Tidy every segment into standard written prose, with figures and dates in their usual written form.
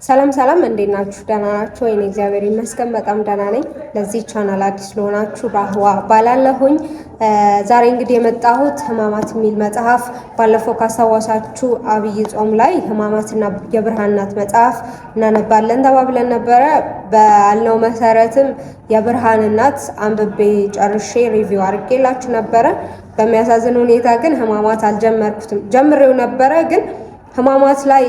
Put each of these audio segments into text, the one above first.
ሰላም ሰላም፣ እንዴት ናችሁ? ደህና ናችሁ ወይ? እግዚአብሔር ይመስገን በጣም ደህና ነኝ። ለዚህ ቻናል አዲስ ለሆናችሁ ራህዋ ባላለሁኝ። ዛሬ እንግዲህ የመጣሁት ሕማማት የሚል መጽሐፍ ባለፈው ካስታወሳችሁ አብይ ጾም ላይ ሕማማትና የብርሃን እናት መጽሐፍ እናነባለን ተባብለን ነበረ። ባልነው መሰረትም የብርሃን እናት አንብቤ ጨርሼ ሪቪው አድርጌላችሁ ነበረ። በሚያሳዝን ሁኔታ ግን ሕማማት አልጀመርኩትም። ጀምሬው ነበረ ግን ሕማማት ላይ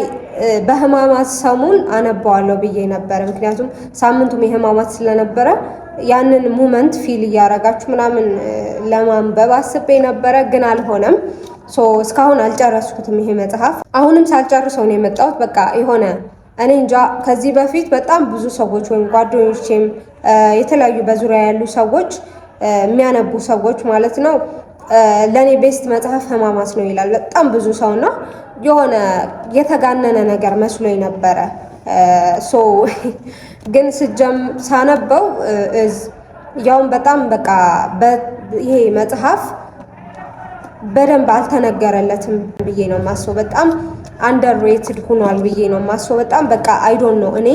በሕማማት ሰሙን አነባዋለሁ ብዬ ነበረ። ምክንያቱም ሳምንቱም የሕማማት ስለነበረ ያንን ሙመንት ፊል እያረጋችሁ ምናምን ለማንበብ አስቤ ነበረ፣ ግን አልሆነም። እስካሁን አልጨረስኩትም። ይሄ መጽሐፍ አሁንም ሳልጨርሰው ነው የመጣሁት። በቃ የሆነ እኔ እንጃ። ከዚህ በፊት በጣም ብዙ ሰዎች ወይም ጓደኞቼም የተለያዩ በዙሪያ ያሉ ሰዎች የሚያነቡ ሰዎች ማለት ነው ለኔ ቤስት መጽሐፍ ሕማማት ነው ይላል በጣም ብዙ ሰውና የሆነ የተጋነነ ነገር መስሎኝ ነበረ። ግን ሳነበው ያውን በጣም በቃ ይሄ መጽሐፍ በደንብ አልተነገረለትም ብዬ ነው የማስበው። በጣም አንደርሬትድ ሆኗል ብዬ ነው የማስበው። በጣም በቃ አይዶን ነው እኔ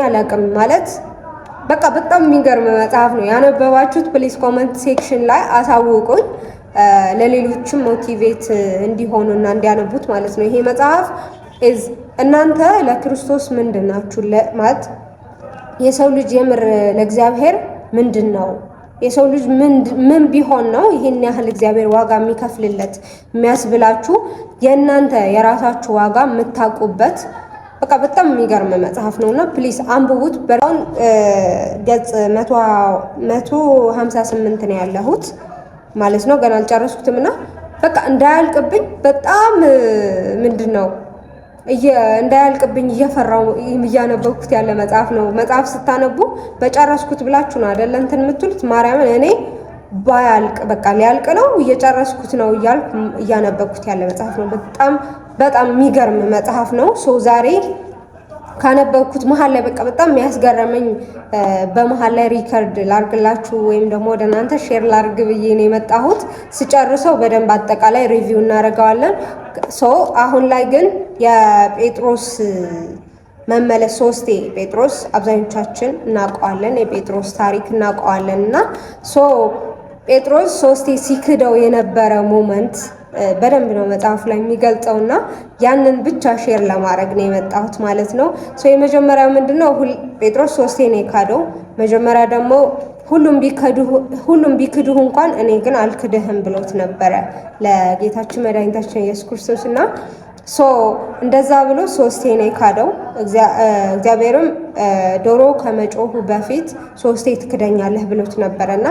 አላውቅም ማለት በቃ በጣም የሚገርም መጽሐፍ ነው። ያነበባችሁት ፕሊዝ ኮመንት ሴክሽን ላይ አሳውቁኝ፣ ለሌሎችም ሞቲቬት እንዲሆኑና እንዲያነቡት ማለት ነው። ይሄ መጽሐፍ እናንተ ለክርስቶስ ምንድን ናችሁ ማለት የሰው ልጅ የምር ለእግዚአብሔር ምንድን ነው? የሰው ልጅ ምን ቢሆን ነው ይሄን ያህል እግዚአብሔር ዋጋ የሚከፍልለት የሚያስብላችሁ የእናንተ የራሳችሁ ዋጋ የምታውቁበት በቃ በጣም የሚገርም መጽሐፍ ነውና ፕሊስ አንብቡት። በራውን ገጽ 158 ነው ያለሁት ማለት ነው። ገና አልጨረስኩትም እና በቃ እንዳያልቅብኝ በጣም ምንድነው እንዳያልቅብኝ እየፈራው እያነበብኩት ያለ መጽሐፍ ነው። መጽሐፍ ስታነቡ በጨረስኩት ብላችሁ ነው አይደል እንትን የምትሉት? ማርያምን እኔ ባያልቅ በቃ ሊያልቅ ነው እየጨረስኩት ነው እያልኩ እያነበብኩት ያለ መጽሐፍ ነው። በጣም የሚገርም መጽሐፍ ነው። ዛሬ ካነበብኩት መሀል ላይ በቃ በጣም የሚያስገረመኝ በመሀል ላይ ሪከርድ ላርግላችሁ ወይም ደግሞ ወደ እናንተ ሼር ላርግ ብዬ ነው የመጣሁት። ስጨርሰው በደንብ አጠቃላይ ሪቪው እናደርገዋለን። አሁን ላይ ግን የጴጥሮስ መመለስ ሶስቴ ጴጥሮስ አብዛኞቻችን እናውቀዋለን፣ የጴጥሮስ ታሪክ እናውቀዋለን እና ጴጥሮስ ሶስቴ ሲክደው የነበረ ሞመንት በደንብ ነው መጽሐፍ ላይ የሚገልጸውና ያንን ብቻ ሼር ለማድረግ ነው የመጣሁት ማለት ነው። የመጀመሪያው ምንድነው ጴጥሮስ ሶስቴ ነው የካደው። መጀመሪያ ደግሞ ሁሉም ቢክዱህ እንኳን እኔ ግን አልክድህም ብሎት ነበረ ለጌታችን መድኃኒታችን ኢየሱስ ክርስቶስ እና እንደዛ ብሎ ሶስቴ ነው የካደው። እግዚአብሔርም ዶሮ ከመጮሁ በፊት ሶስቴ ትክደኛለህ ብሎት ነበረና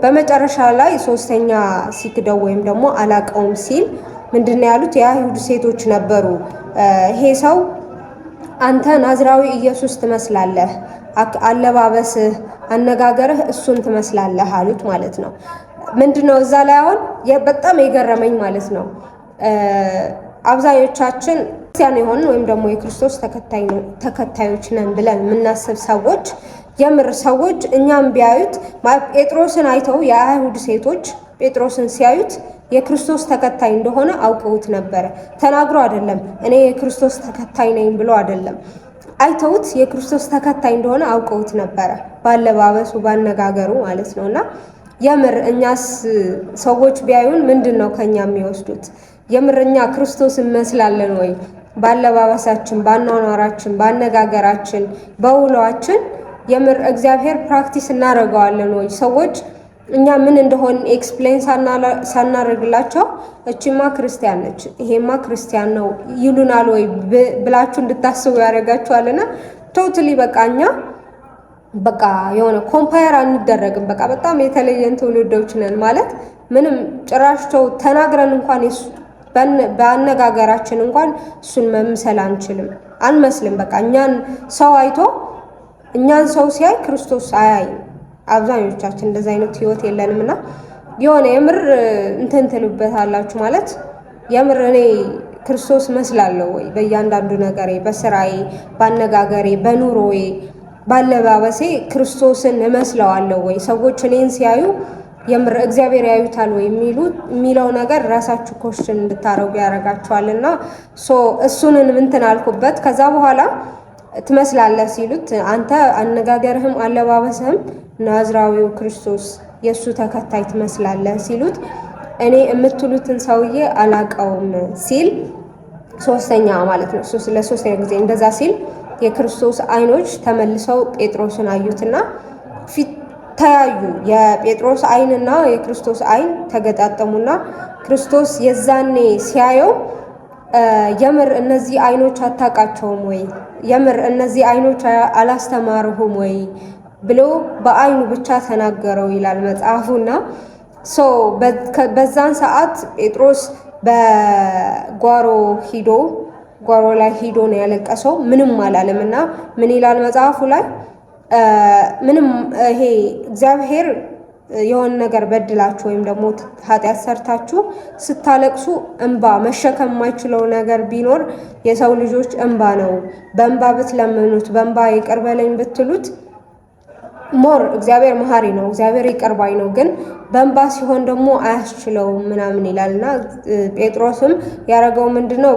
በመጨረሻ ላይ ሶስተኛ ሲክደው ወይም ደግሞ አላቀውም ሲል ምንድነው ያሉት? የአይሁድ ሴቶች ነበሩ፣ ይሄ ሰው አንተ ናዝራዊ ኢየሱስ ትመስላለህ፣ አለባበስህ፣ አነጋገርህ እሱን ትመስላለህ አሉት ማለት ነው። ምንድነው እዛ ላይ አሁን በጣም የገረመኝ ማለት ነው አብዛኞቻችን ክርስቲያን የሆንን ወይም ደግሞ የክርስቶስ ተከታዮች ነን ብለን የምናስብ ሰዎች የምር ሰዎች እኛም ቢያዩት ጴጥሮስን አይተው የአይሁድ ሴቶች ጴጥሮስን ሲያዩት የክርስቶስ ተከታይ እንደሆነ አውቀውት ነበረ። ተናግሮ አይደለም እኔ የክርስቶስ ተከታይ ነኝ ብሎ አይደለም፣ አይተውት የክርስቶስ ተከታይ እንደሆነ አውቀውት ነበረ፣ ባለባበሱ ባነጋገሩ ማለት ነውና የምር እኛስ ሰዎች ቢያዩን ምንድን ነው ከኛ የሚወስዱት? የምርኛ ክርስቶስ እንመስላለን ወይ? ባለባበሳችን፣ ባኗኗራችን፣ ባነጋገራችን፣ በውሏችን የምር እግዚአብሔር ፕራክቲስ እናደርገዋለን ወይ? ሰዎች እኛ ምን እንደሆን ኤክስፕሌን ሳናደርግላቸው እቺማ ክርስቲያን ነች፣ ይሄማ ክርስቲያን ነው ይሉናል ወይ ብላችሁ እንድታስቡ ያደርጋችኋልና ቶታሊ በቃ እኛ በቃ የሆነ ኮምፓየር አንደረግም። በቃ በጣም የተለየን ትውልዶች ነን ማለት ምንም ጭራሽቸው ተናግረን እንኳን በአነጋገራችን እንኳን እሱን መምሰል አንመስልም። በቃ እኛን ሰው ሲያይ ክርስቶስ አያይም። አብዛኞቻችን እንደዛ አይነት ህይወት የለንምና የሆነ የምር እንትን ትሉበታላችሁ ማለት የምር እኔ ክርስቶስ መስላለሁ ወይ? በእያንዳንዱ ነገሬ፣ በስራዬ፣ ባነጋገሬ፣ በኑሮዬ፣ ባለባበሴ ክርስቶስን እመስለዋለሁ ወይ? ሰዎች እኔን ሲያዩ የምር እግዚአብሔር ያዩታል ወይ የሚለው ነገር ራሳችሁ ኮሽን እንድታረጉ ያደርጋችኋልና እሱን እንትን አልኩበት። ከዛ በኋላ ትመስላለህ ሲሉት አንተ አነጋገርህም አለባበስህም ናዝራዊው ክርስቶስ የእሱ ተከታይ ትመስላለህ ሲሉት እኔ የምትሉትን ሰውዬ አላቀውም ሲል ሶስተኛ ማለት ነው። ለሶስተኛ ጊዜ እንደዛ ሲል የክርስቶስ አይኖች ተመልሰው ጴጥሮስን አዩትና ፊት ተያዩ። የጴጥሮስ አይንና የክርስቶስ አይን ተገጣጠሙና ክርስቶስ የዛኔ ሲያየው የምር እነዚህ አይኖች አታውቃቸውም ወይ? የምር እነዚህ አይኖች አላስተማርሁም ወይ ብሎ በአይኑ ብቻ ተናገረው ይላል መጽሐፉና በዛን ሰዓት ጴጥሮስ በጓሮ ላይ ሂዶ ነው ያለቀሰው። ምንም አላለም እና ምን ይላል መጽሐፉ ላይ ምንም ይሄ እግዚአብሔር የሆነ ነገር በድላችሁ ወይም ደግሞ ኃጢአት ሰርታችሁ ስታለቅሱ እንባ መሸከም የማይችለው ነገር ቢኖር የሰው ልጆች እንባ ነው። በእንባ ብትለምኑት በእንባ ይቅር በለኝ ብትሉት ሞር እግዚአብሔር መሐሪ ነው፣ እግዚአብሔር ይቅር ባይ ነው። ግን በእንባ ሲሆን ደግሞ አያስችለውም ምናምን ይላልና ጴጥሮስም ያደረገው ምንድነው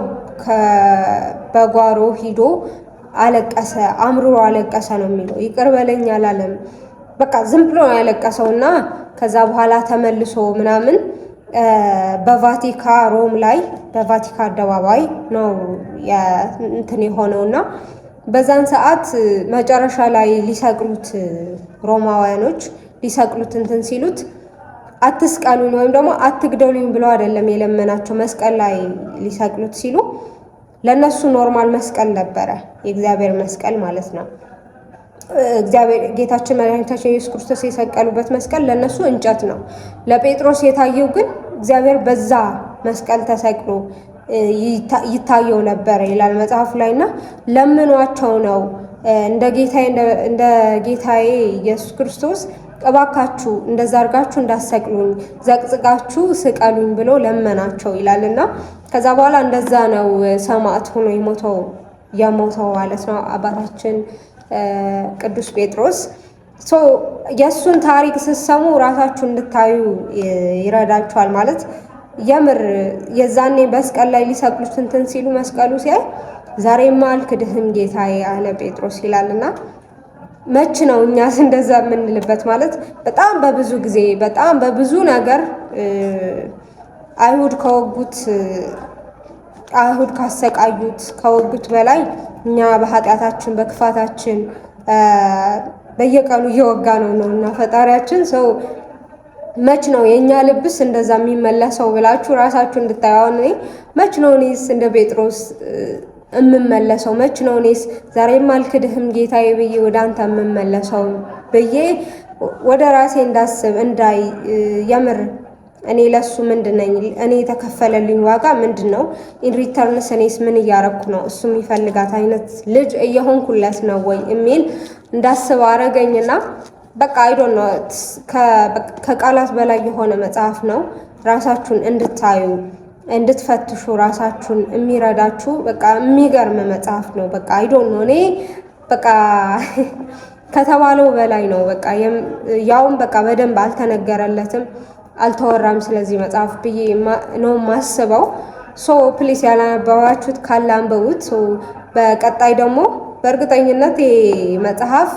በጓሮ ሂዶ አለቀሰ፣ አምርሮ አለቀሰ ነው የሚለው። ይቅር በለኝ አላለም። በቃ ዝም ብሎ ነው ያለቀሰውና ከዛ በኋላ ተመልሶ ምናምን በቫቲካ ሮም ላይ በቫቲካ አደባባይ ነው እንትን የሆነውና በዛን ሰዓት መጨረሻ ላይ ሊሰቅሉት ሮማውያኖች ሊሰቅሉት እንትን ሲሉት አትስቀሉኝ ወይም ደግሞ አትግደሉኝ ብሎ አይደለም የለመናቸው። መስቀል ላይ ሊሰቅሉት ሲሉ ለነሱ ኖርማል መስቀል ነበረ፣ የእግዚአብሔር መስቀል ማለት ነው። እግዚአብሔር ጌታችን መድኃኒታችን ኢየሱስ ክርስቶስ የሰቀሉበት መስቀል ለነሱ እንጨት ነው። ለጴጥሮስ የታየው ግን እግዚአብሔር በዛ መስቀል ተሰቅሎ ይታየው ነበር ይላል መጽሐፉ ላይና ለምኗቸው ነው እንደ ጌታዬ ኢየሱስ ክርስቶስ እባካችሁ እንደዛ አድርጋችሁ እንዳሰቅሉኝ ዘቅዝቃችሁ ስቀሉኝ ብሎ ለመናቸው ይላልና ከዛ በኋላ እንደዛ ነው ሰማዕት ሆኖ የሞተው ማለት ነው አባታችን ቅዱስ ጴጥሮስ። የእሱን ታሪክ ስትሰሙ ራሳችሁ እንድታዩ ይረዳችኋል። ማለት የምር የዛኔ መስቀል ላይ ሊሰቅሉት እንትን ሲሉ መስቀሉ ሲያይ ዛሬማ አልክድህም ጌታዬ አለ ጴጥሮስ ይላልና መች ነው እኛስ እንደዛ የምንልበት? ማለት በጣም በብዙ ጊዜ በጣም በብዙ ነገር አይሁድ ካሰቃዩት ከወጉት በላይ እኛ በኃጢአታችን በክፋታችን በየቀኑ እየወጋ ነው እና ፈጣሪያችን ሰው መች ነው የኛ ልብስ እንደዛ የሚመለሰው ብላችሁ ራሳችሁ እንድታዩ። አሁን መች ነው እኔስ እንደ ጴጥሮስ እምመለሰው? መች ነው እኔስ ዛሬም አልክድህም ጌታዬ ብዬ ወደ አንተ እምመለሰው ብዬ ወደ ራሴ እንዳስብ እንዳይ የምር እኔ ለሱ ምንድነኝ? እኔ የተከፈለልኝ ዋጋ ምንድነው? ኢን ሪተርንስ እኔስ ምን እያረኩ ነው? እሱ የሚፈልጋት አይነት ልጅ እየሆንኩለት ነው ወይ የሚል እንዳስብ አረገኝና በቃ አይዶን ነው ከቃላት በላይ የሆነ መጽሐፍ ነው። ራሳችሁን እንድታዩ እንድትፈትሹ ራሳችሁን የሚረዳችሁ በቃ የሚገርም መጽሐፍ ነው። በቃ አይዶን ነው እኔ በቃ ከተባለው በላይ ነው። በቃ ያውም በቃ በደንብ አልተነገረለትም አልተወራም ስለዚህ መጽሐፍ ብዬ ነው ማስበው። ፕሊስ ያላነበባችሁት ካለ አንብቡት። በቀጣይ ደግሞ በእርግጠኝነት መጽሐፍ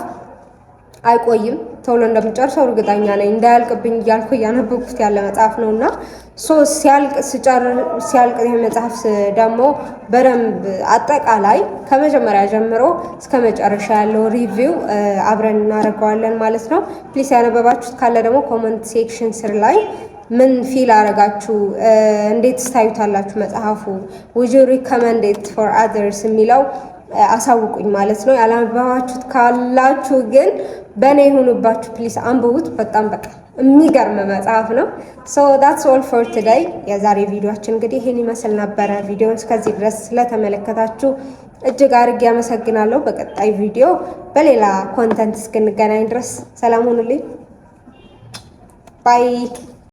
አይቆይም ቶሎ እንደምጨርሰው እርግጠኛ ነኝ። እንዳያልቅብኝ እያልኩ እያነበብኩት ያለ መጽሐፍ ነውና ሲያልቅ ይህ መጽሐፍ ደግሞ በደንብ አጠቃላይ ከመጀመሪያ ጀምሮ እስከ መጨረሻ ያለው ሪቪው አብረን እናደርገዋለን ማለት ነው። ፕሊስ ያነበባችሁት ካለ ደግሞ ኮመንት ሴክሽን ስር ላይ ምን ፊል አረጋችሁ፣ እንዴት ስታዩታላችሁ መጽሐፉ would you recommend it for others የሚለው አሳውቁኝ ማለት ነው። ያላነበባችሁት ካላችሁ ግን በእኔ ይሁንባችሁ ፕሊስ አንብቡት። በጣም በቃ የሚገርም መጽሐፍ ነው። that's all for today። የዛሬ ቪዲዮአችን እንግዲህ ይሄን ይመስል ነበረ። ቪዲዮውን እስከዚህ ድረስ ስለተመለከታችሁ እጅግ አድርጌ አመሰግናለሁ። በቀጣይ ቪዲዮ በሌላ ኮንተንት እስክንገናኝ ድረስ ሰላም ሁኑልኝ። ባይ